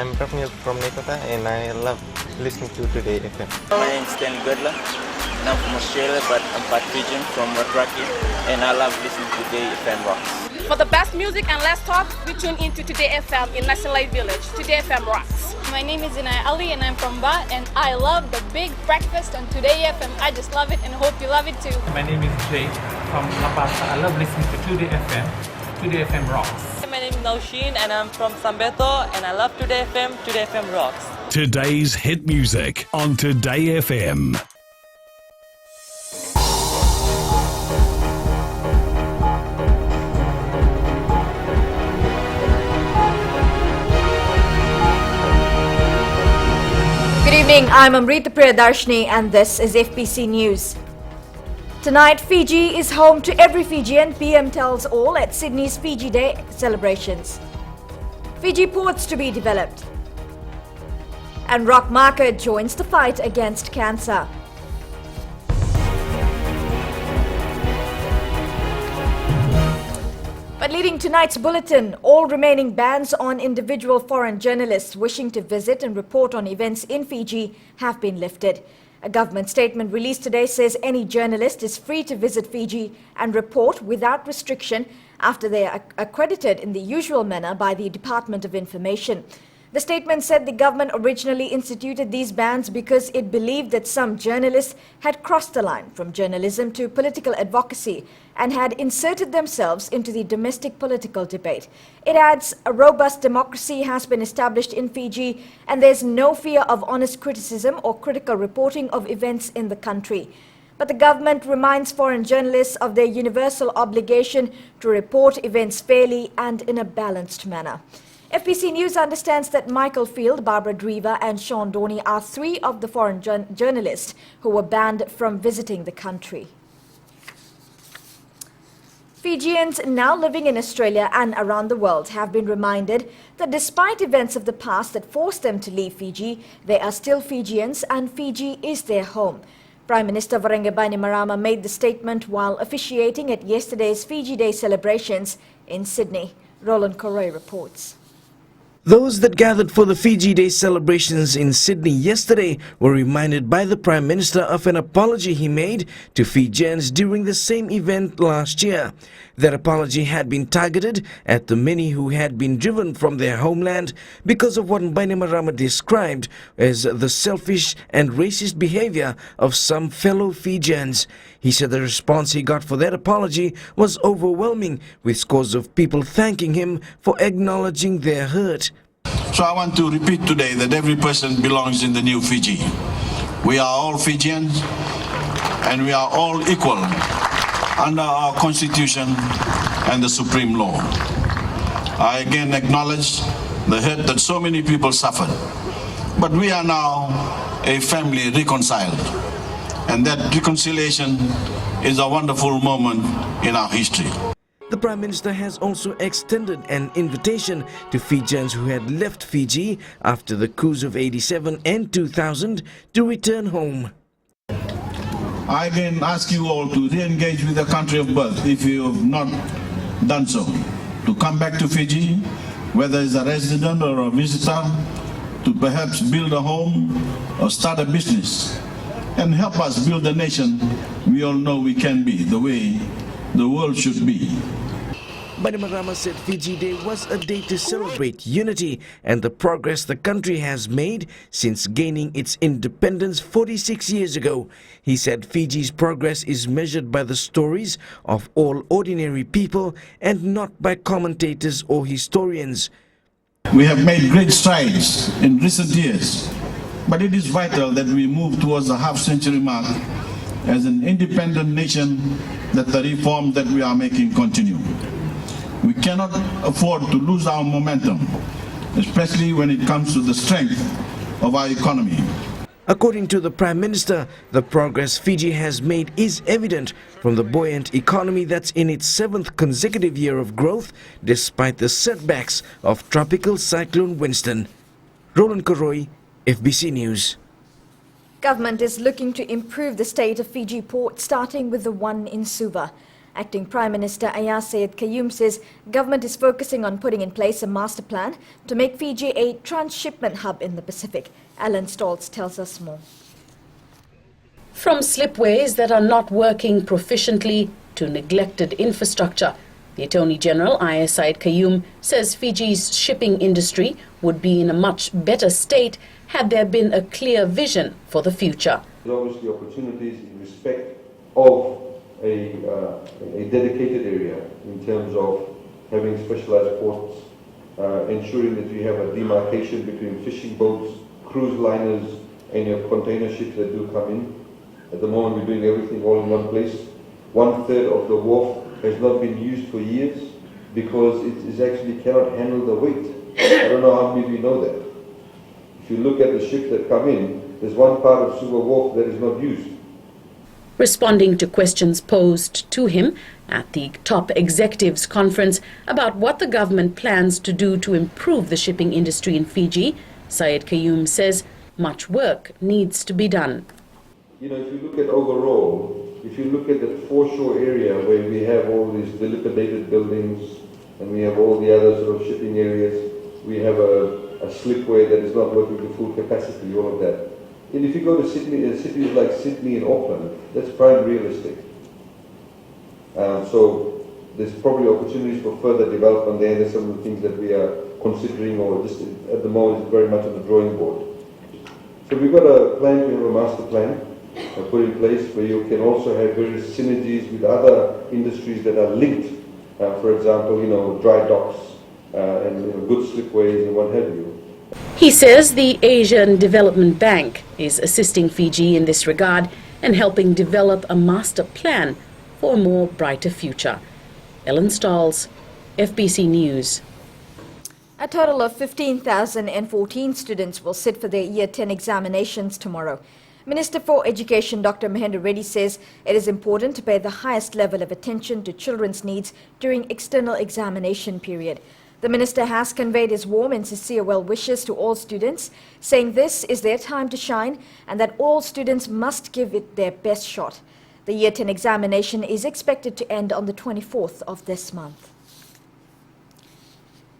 I'm from Nekota and I love listening to Today FM. My name is Ken Godler and I'm from Australia, but I'm part Fijian from Watraki, and I love listening to Today FM Rocks. For the best music and less talk, we tune into Today FM in National Light Village. Today FM rocks. My name is Inai Ali and I'm from Ba, and I love the big breakfast on Today FM. I just love it and hope you love it too. My name is Jay from La Paz. I love listening to Today FM. Today FM rocks. My name is Naushin and I'm from Sambeto, and I love Today FM. Today FM rocks. Today's hit music on Today FM. Good evening, I'm Amrita Priyadarshini and this is FBC News. Tonight, Fiji is home to every Fijian, PM tells all at Sydney's Fiji Day celebrations. Fiji ports to be developed. And Rock Market joins the fight against cancer. But leading tonight's bulletin, all remaining bans on individual foreign journalists wishing to visit and report on events in Fiji have been lifted. A government statement released today says any journalist is free to visit Fiji and report without restriction after they are accredited in the usual manner by the Department of Information. The statement said the government originally instituted these bans because it believed that some journalists had crossed the line from journalism to political advocacy and had inserted themselves into the domestic political debate. It adds, a robust democracy has been established in Fiji and there's no fear of honest criticism or critical reporting of events in the country. But the government reminds foreign journalists of their universal obligation to report events fairly and in a balanced manner. FBC News understands that Michael Field, Barbara Drever and Sean Dorney are three of the foreign journalists who were banned from visiting the country. Fijians now living in Australia and around the world have been reminded that despite events of the past that forced them to leave Fiji, they are still Fijians and Fiji is their home. Prime Minister Varenga Bainimarama made the statement while officiating at yesterday's Fiji Day celebrations in Sydney. Roland Correa reports. Those that gathered for the Fiji Day celebrations in Sydney yesterday were reminded by the Prime Minister of an apology he made to Fijians during the same event last year. That apology had been targeted at the many who had been driven from their homeland because of what Bainimarama described as the selfish and racist behavior of some fellow Fijians. He said the response he got for that apology was overwhelming, with scores of people thanking him for acknowledging their hurt. So I want to repeat today that every person belongs in the new Fiji. We are all Fijians and we are all equal under our constitution and the supreme law. I again acknowledge the hurt that so many people suffered. But we are now a family reconciled. And that reconciliation is a wonderful moment in our history. The Prime Minister has also extended an invitation to Fijians who had left Fiji after the coups of 87 and 2000 to return home. I again ask you all to re-engage with the country of birth if you have not done so. To come back to Fiji, whether as a resident or a visitor, to perhaps build a home or start a business and help us build the nation we all know we can be, the way the world should be. Bainimarama said Fiji Day was a day to celebrate unity and the progress the country has made since gaining its independence 46 years ago. He said Fiji's progress is measured by the stories of all ordinary people and not by commentators or historians. We have made great strides in recent years, but it is vital that we move towards the half-century mark as an independent nation, that the reforms that we are making continue. We cannot afford to lose our momentum, especially when it comes to the strength of our economy. According to the Prime Minister, the progress Fiji has made is evident from the buoyant economy that's in its 7th consecutive year of growth, despite the setbacks of Tropical Cyclone Winston. Roland Correa, FBC News. Government is looking to improve the state of Fiji port, starting with the one in Suva. Acting Prime Minister Ayaz Sayed Qayyum says government is focusing on putting in place a master plan to make Fiji a transshipment hub in the Pacific. Alan Stoltz tells us more. From slipways that are not working proficiently to neglected infrastructure, the Attorney General, Ayaz Sayed Qayyum, says Fiji's shipping industry would be in a much better state had there been a clear vision for the future. There's obviously opportunities in respect of a dedicated area in terms of having specialized ports, ensuring that you have a demarcation between fishing boats, cruise liners and your container ships that do come in. At the moment we're doing everything all in one place. 1/3 of the wharf has not been used for years because it actually cannot handle the weight. I don't know how many of you know that. If you look at the ships that come in, there's one part of Suva Wharf that is not used. Responding to questions posed to him at the top executives conference about what the government plans to do to improve the shipping industry in Fiji, Sayed Qayyum says much work needs to be done. You know, if you look at overall, if you look at the foreshore area where we have all these dilapidated buildings and we have all the other sort of shipping areas, we have a slipway that is not working to full capacity, all of that. And if you go to Sydney, cities like Sydney and Auckland, that's prime real estate. So there's probably opportunities for further development there. There's some of the things that we are considering, or just at the moment it's very much on the drawing board. So we've got a plan, we have a master plan put in place where you can also have various synergies with other industries that are linked. For example, you know, dry docks and good slipways and what have you. He says the Asian Development Bank is assisting Fiji in this regard and helping develop a master plan for a more brighter future. Ellen Stoltz, FBC News. A total of 15,014 students will sit for their Year 10 examinations tomorrow. Minister for Education Dr. Mahendra Reddy says it is important to pay the highest level of attention to children's needs during external examination period. The minister has conveyed his warm and sincere well wishes to all students, saying this is their time to shine and that all students must give it their best shot. The Year 10 examination is expected to end on the 24th of this month.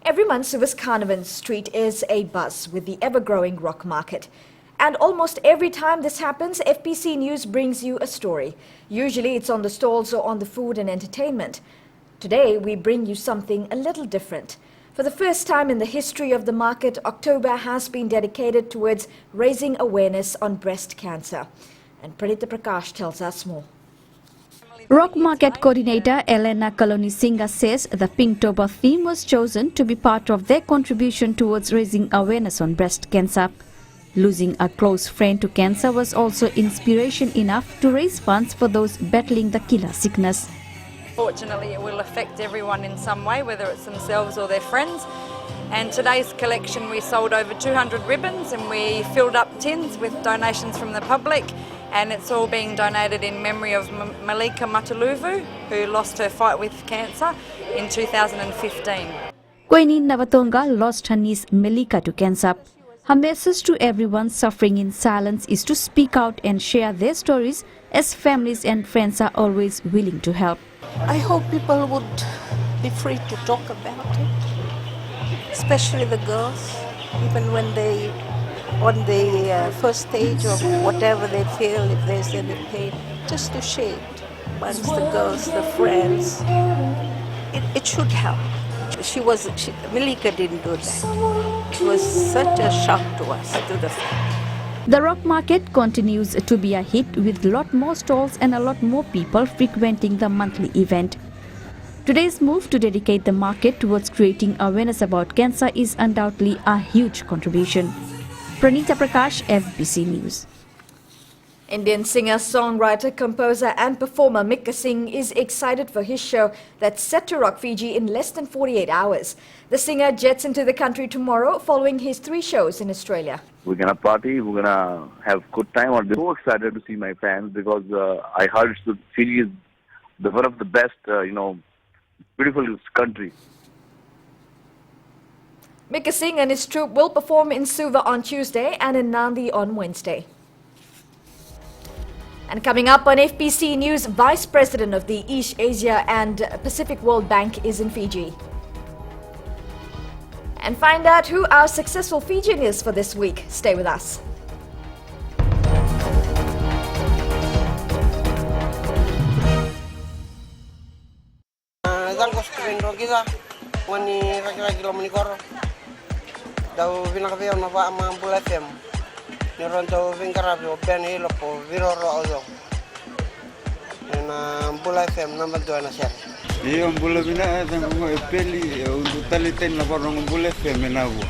Every month, Suva's Carnarvon Street is a buzz with the ever-growing rock market. And almost every time this happens, FBC News brings you a story. Usually it's on the stalls or on the food and entertainment. Today, we bring you something a little different. For the first time in the history of the market, October has been dedicated towards raising awareness on breast cancer. And Pranita Prakash tells us more. Rock Market Coordinator Elena Kaloni-Singha says the Pinktober theme was chosen to be part of their contribution towards raising awareness on breast cancer. Losing a close friend to cancer was also inspiration enough to raise funds for those battling the killer sickness. Fortunately, it will affect everyone in some way, whether it's themselves or their friends. And today's collection, we sold over 200 ribbons and we filled up tins with donations from the public. And it's all being donated in memory of Mika Singh, who lost her fight with cancer in 2015. Queenie Navatonga lost her niece Melika to cancer. Her message to everyone suffering in silence is to speak out and share their stories, as families and friends are always willing to help. I hope people would be free to talk about it, especially the girls, even when they on the first stage of whatever they feel, if there's any pain, just to share it amongst the girls, the friends. It should help. Melika didn't do that. It was such a shock to us, to the family. The rock market continues to be a hit with a lot more stalls and a lot more people frequenting the monthly event. Today's move to dedicate the market towards creating awareness about cancer is undoubtedly a huge contribution. Pranita Prakash, FBC News. Indian singer, songwriter, composer and performer Mika Singh is excited for his show that's set to rock Fiji in less than 48 hours. The singer jets into the country tomorrow following his 3 shows in Australia. We're going to party, we're going to have good time. I'm so excited to see my fans because I heard Fiji is one of the best, beautiful country. Mika Singh and his troupe will perform in Suva on Tuesday and in Nandi on Wednesday. And coming up on FPC News, Vice President of the East Asia and Pacific World Bank is in Fiji. And find out who our successful Fijian is for this week. Stay with us. Iyo mbula bina tangu epeli untuk taliten na parang mbula FM na bu.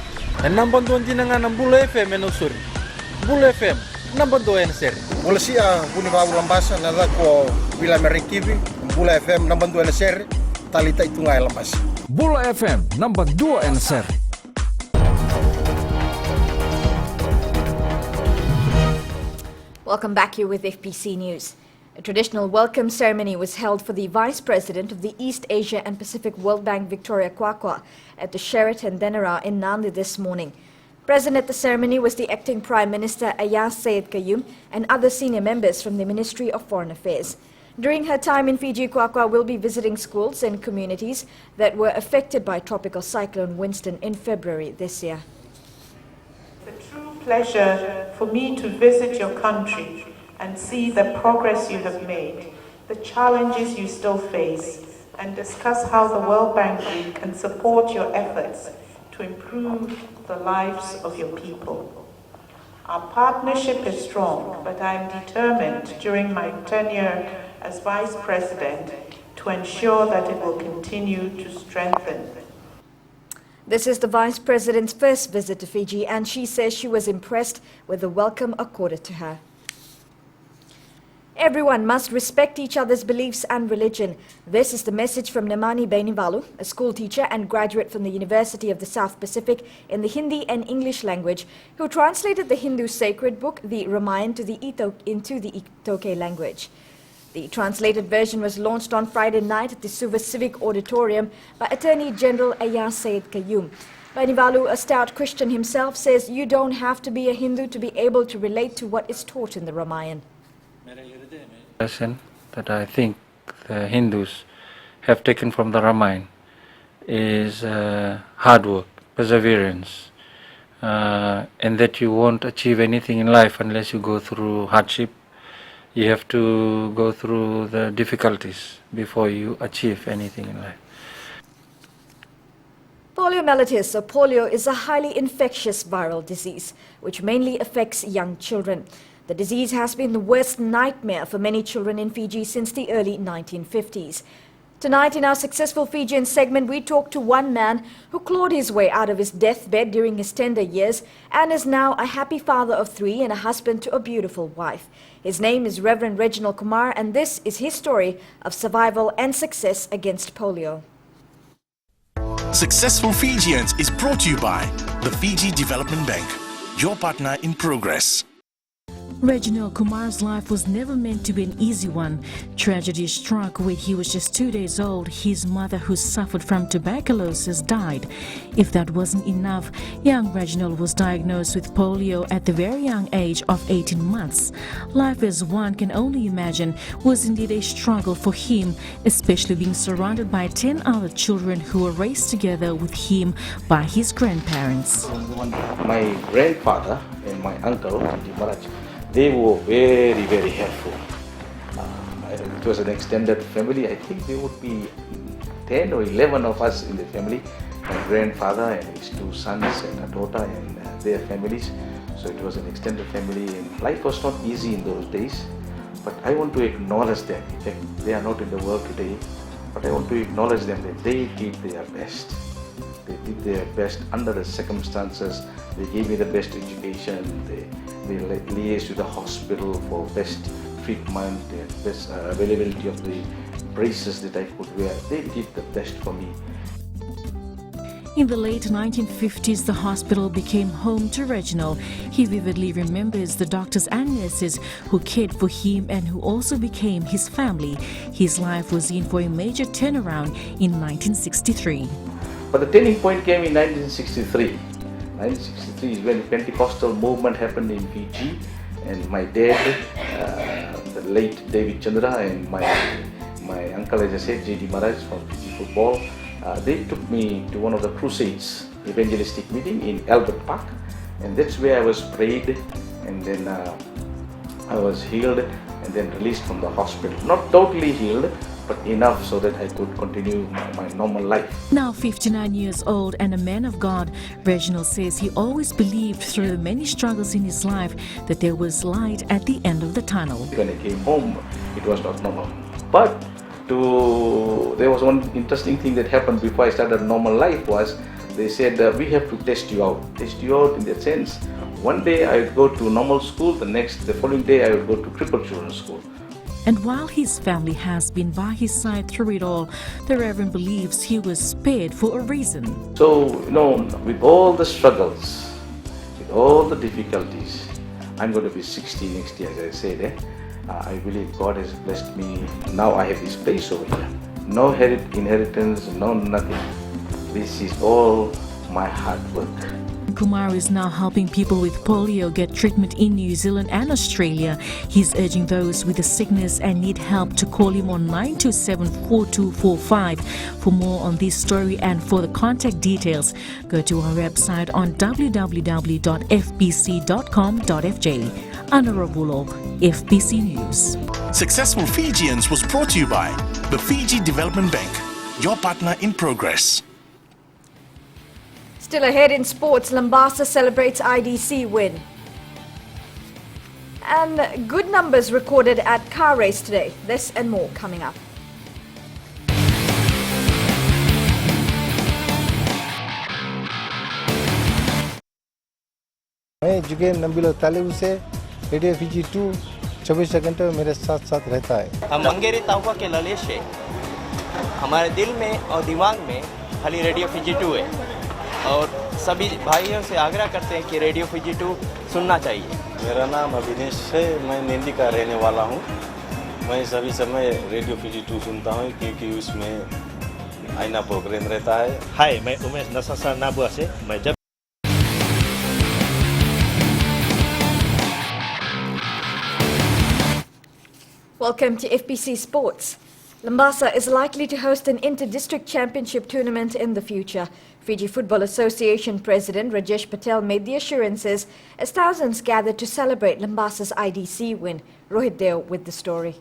Nambon tuan jinangan mbula FM na usuri. Mbula FM nambon tuan ser. Mbula sia buni babu lambasa na ko bila merikibi mbula FM nambon tuan ser talita itu ngai lambas. Mbula FM nambon 2 ser. Welcome back here with FPC News. A traditional welcome ceremony was held for the Vice President of the East Asia and Pacific World Bank, Victoria Kwakwa, at the Sheraton Denara in Nandi this morning. Present at the ceremony was the acting Prime Minister Ayaz Sayed Qayyum and other senior members from the Ministry of Foreign Affairs. During her time in Fiji, Kwakwa will be visiting schools and communities that were affected by Tropical Cyclone Winston in February this year. It's a true pleasure for me to visit your country and see the progress you have made, the challenges you still face, and discuss how the World Bank Group can support your efforts to improve the lives of your people. Our partnership is strong, but I am determined during my tenure as Vice President to ensure that it will continue to strengthen. This is the Vice President's first visit to Fiji, and she says she was impressed with the welcome accorded to her. Everyone must respect each other's beliefs and religion. This is the message from Nemani Bainivalu, a school teacher and graduate from the University of the South Pacific in the Hindi and English language, who translated the Hindu sacred book, the Ramayan, into the Itoke language. The translated version was launched on Friday night at the Suva Civic Auditorium by Attorney General Ayaz Sayed Qayyum. Bainivalu, a stout Christian himself, says you don't have to be a Hindu to be able to relate to what is taught in the Ramayan. Lesson that I think the Hindus have taken from the Ramayan is hard work, perseverance, and that you won't achieve anything in life unless you go through hardship. You have to go through the difficulties before you achieve anything in life. Poliomyelitis, or polio, is a highly infectious viral disease which mainly affects young children. The disease has been the worst nightmare for many children in Fiji since the early 1950s. Tonight in our Successful Fijian segment, we talk to one man who clawed his way out of his deathbed during his tender years and is now a happy father of 3 and a husband to a beautiful wife. His name is Reverend Reginald Kumar, and this is his story of survival and success against polio. Successful Fijians is brought to you by the Fiji Development Bank, your partner in progress. Reginald Kumar's life was never meant to be an easy one. Tragedy struck when he was just 2 days old. His mother, who suffered from tuberculosis, died. If that wasn't enough, young Reginald was diagnosed with polio at the very young age of 18 months. Life, as one can only imagine, was indeed a struggle for him, especially being surrounded by 10 other children who were raised together with him by his grandparents. My grandfather and my uncle, Maharaj, they were very, very helpful. It was an extended family. I think there would be 10 or 11 of us in the family. My grandfather and his 2 sons and a daughter and their families. So it was an extended family, and life was not easy in those days. But I want to acknowledge them. In fact, they are not in the world today, but I want to acknowledge them that they did their best. They did their best under the circumstances. They gave me the best education. They liaised with the hospital for best treatment and best availability of the braces that I could wear. They did the best for me. In the late 1950s, the hospital became home to Reginald. He vividly remembers the doctors and nurses who cared for him and who also became his family. His life was in for a major turnaround in 1963. But the turning point came in 1963. 1963 is when the Pentecostal movement happened in Fiji, and my dad, the the late David Chandra and my uncle, as I said, J.D. Maharaj from Fiji football. They took me to one of the crusades, evangelistic meeting in Albert Park, and that's where I was prayed, and then I was healed and then released from the hospital. Not totally healed, but enough so that I could continue my normal life. Now 59 years old and a man of God, Reginald says he always believed through the many struggles in his life that there was light at the end of the tunnel. When I came home, it was not normal. But there was one interesting thing that happened before I started normal life was they said we have to test you out. Test you out in that sense. One day I would go to normal school, the following day I would go to crippled children's school. And while his family has been by his side through it all, the Reverend believes he was spared for a reason. So, with all the struggles, with all the difficulties, I'm going to be 60 next year, as I said. I believe God has blessed me. Now I have this place over here. No inheritance, no nothing. This is all my hard work. Kumar is now helping people with polio get treatment in New Zealand and Australia. He's urging those with the sickness and need help to call him on 927-4245. For more on this story and for the contact details, go to our website on www.fbc.com.fj. Anna Ravulo, FBC News. Successful Fijians was brought to you by the Fiji Development Bank, your partner in progress. Still ahead in sports, Lambasa celebrates IDC win. And good numbers recorded at car race today. This and more coming up. मैं जुगेन नंबिलो तालिब से radio Fiji 2 24 घंटे मेरे साथ रहता है। हम मंगेरी ताउका के ललेश है। हमारे दिल में और दिमाग में खाली रेडियो फिजी 2 है और सभी भाइयों से आग्रह करते हैं कि रेडियो फिजी 2 सुनना चाहिए। मेरा नाम अभिनेश है, मैं निंदी का रहने वाला हूँ। मैं सभी समय रेडियो फिजी 2 सुनता हूँ क्योंकि उसमें आईना प्रोग्राम रहता है। हाय, मैं उमेश नसासा नाबुआ से। मैं जब Welcome to FBC Sports. Lambasa is likely to host an inter-district championship tournament in the future. Fiji Football Association President Rajesh Patel made the assurances as thousands gathered to celebrate Lambasa's IDC win. Rohit Deo with the story.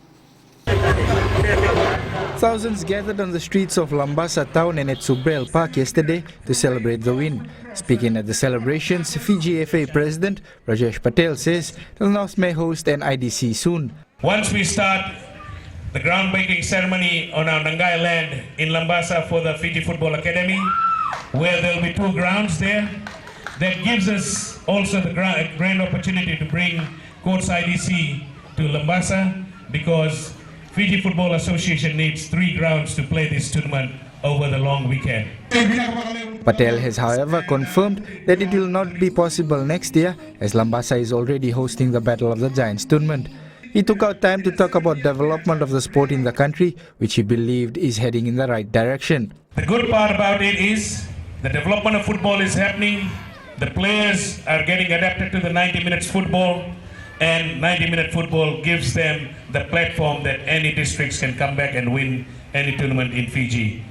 Thousands gathered on the streets of Lambasa town and at Subrel Park yesterday to celebrate the win. Speaking at the celebrations, Fiji FA President Rajesh Patel says the North may host an IDC soon. Once we start the groundbreaking ceremony on our Nangai land in Lambasa for the Fiji Football Academy, where there will be 2 grounds there, that gives us also the grand opportunity to bring Courts IDC to Lambasa, because Fiji Football Association needs 3 grounds to play this tournament over the long weekend. Patel has, however, confirmed that it will not be possible next year, as Lambasa is already hosting the Battle of the Giants tournament. He took out time to talk about development of the sport in the country, which he believed is heading in the right direction. The good part about it is the development of football is happening. The players are getting adapted to the 90 minutes football, and 90-minute football gives them the platform that any districts can come back and win any tournament in Fiji.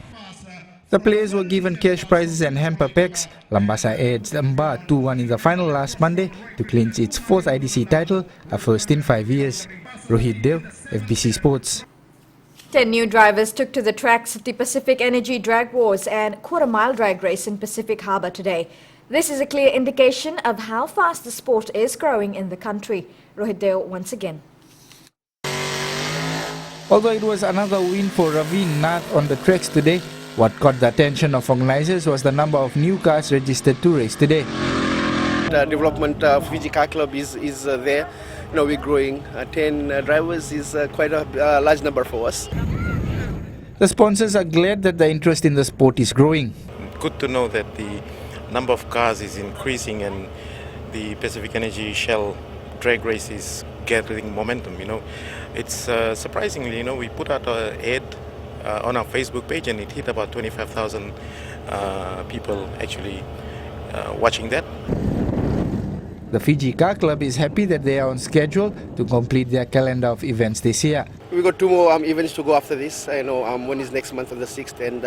The players were given cash prizes and hamper packs. Lambasa edged Mba 2-1 in the final last Monday to clinch its 4th IDC title, a first in 5 years. Rohit Dev, FBC Sports. 10 new drivers took to the tracks of the Pacific Energy Drag Wars and quarter-mile drag race in Pacific Harbour today. This is a clear indication of how fast the sport is growing in the country. Rohit Dev once again. Although it was another win for Raveen Nath on the tracks today, what caught the attention of organizers was the number of new cars registered to race today. The development of Fiji Car Club is there. We're growing. 10 drivers is quite a large number for us. The sponsors are glad that the interest in the sport is growing. Good to know that the number of cars is increasing and the Pacific Energy Shell drag race is gathering momentum. It's surprisingly, we put out an ad on our Facebook page and it hit about 25,000 people actually watching that. The Fiji Car Club is happy that they are on schedule to complete their calendar of events this year. We got 2 more events to go after this. I know one is next month on the 6th, and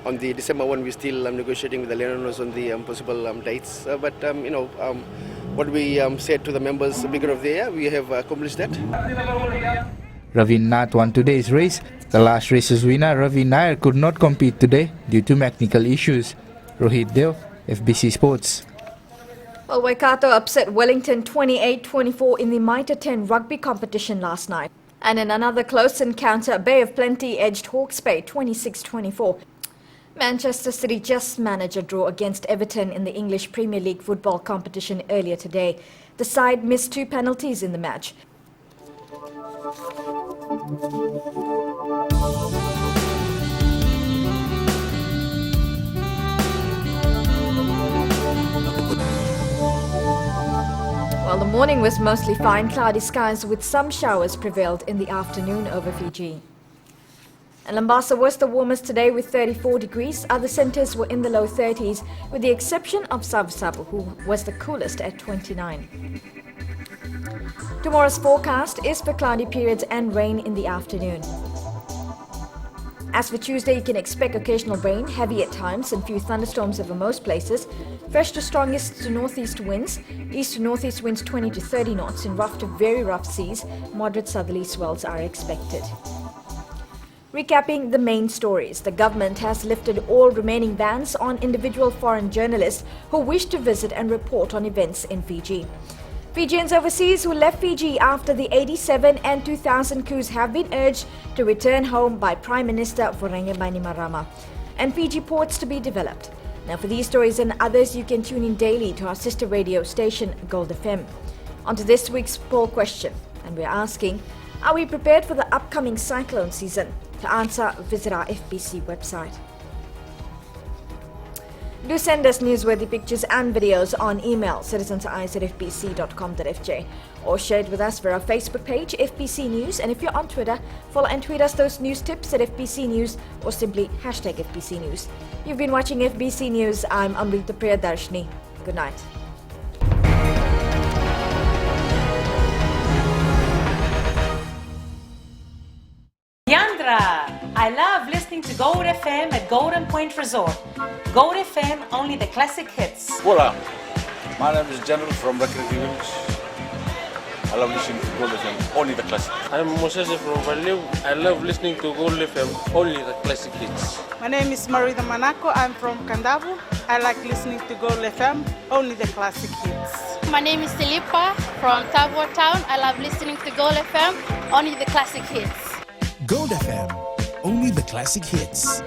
on the December one, we're still negotiating with the landowners on the possible dates. What we said to the members at the beginning of the year, we have accomplished that. Ravin Nath won today's race. The last race's winner, Ravi Nair, could not compete today due to mechanical issues. Rohit Deo, FBC Sports. Well, Waikato upset Wellington 28-24 in the Mitre 10 rugby competition last night. And in another close encounter, Bay of Plenty edged Hawke's Bay 26-24. Manchester City just managed a draw against Everton in the English Premier League football competition earlier today. The side missed 2 penalties in the match. Well, the morning was mostly fine, cloudy skies with some showers prevailed in the afternoon over Fiji. And Lambasa was the warmest today with 34 degrees. Other centres were in the low 30s, with the exception of Savusavu, who was the coolest at 29. Tomorrow's forecast is for cloudy periods and rain in the afternoon. As for Tuesday, you can expect occasional rain, heavy at times, and few thunderstorms over most places. Fresh to strongest to northeast winds, east to northeast winds 20 to 30 knots, and rough to very rough seas. Moderate southerly swells are expected. Recapping the main stories, the government has lifted all remaining bans on individual foreign journalists who wish to visit and report on events in Fiji. Fijians overseas who left Fiji after the 87 and 2000 coups have been urged to return home by Prime Minister Voreqe Bainimarama. And Fiji ports to be developed. Now for these stories and others, you can tune in daily to our sister radio station Gold FM. On to this week's poll question, and we're asking, are we prepared for the upcoming cyclone season? To answer, visit our FBC website. Do send us newsworthy pictures and videos on email citizenseyes@fbc.com.fj or share it with us via our Facebook page FBC News, and if you're on Twitter, follow and tweet us those news tips at FBC News or simply hashtag FBC News. You've been watching FBC News. I'm Amrita Priyadarshini. Good night. Yandra! I love listening to Gold FM at Golden Point Resort. Gold FM, only the classic hits. Hola, my name is General from Recreative Village. I love listening to Gold FM, only the classic. I'm Moses from Valeu. I love listening to Gold FM, only the classic hits. My name is Marita Manako. I'm from Kandavu. I like listening to Gold FM, only the classic hits. My name is Tilipa from Tavua Town. I love listening to Gold FM, only the classic hits. Gold FM, only the classic hits.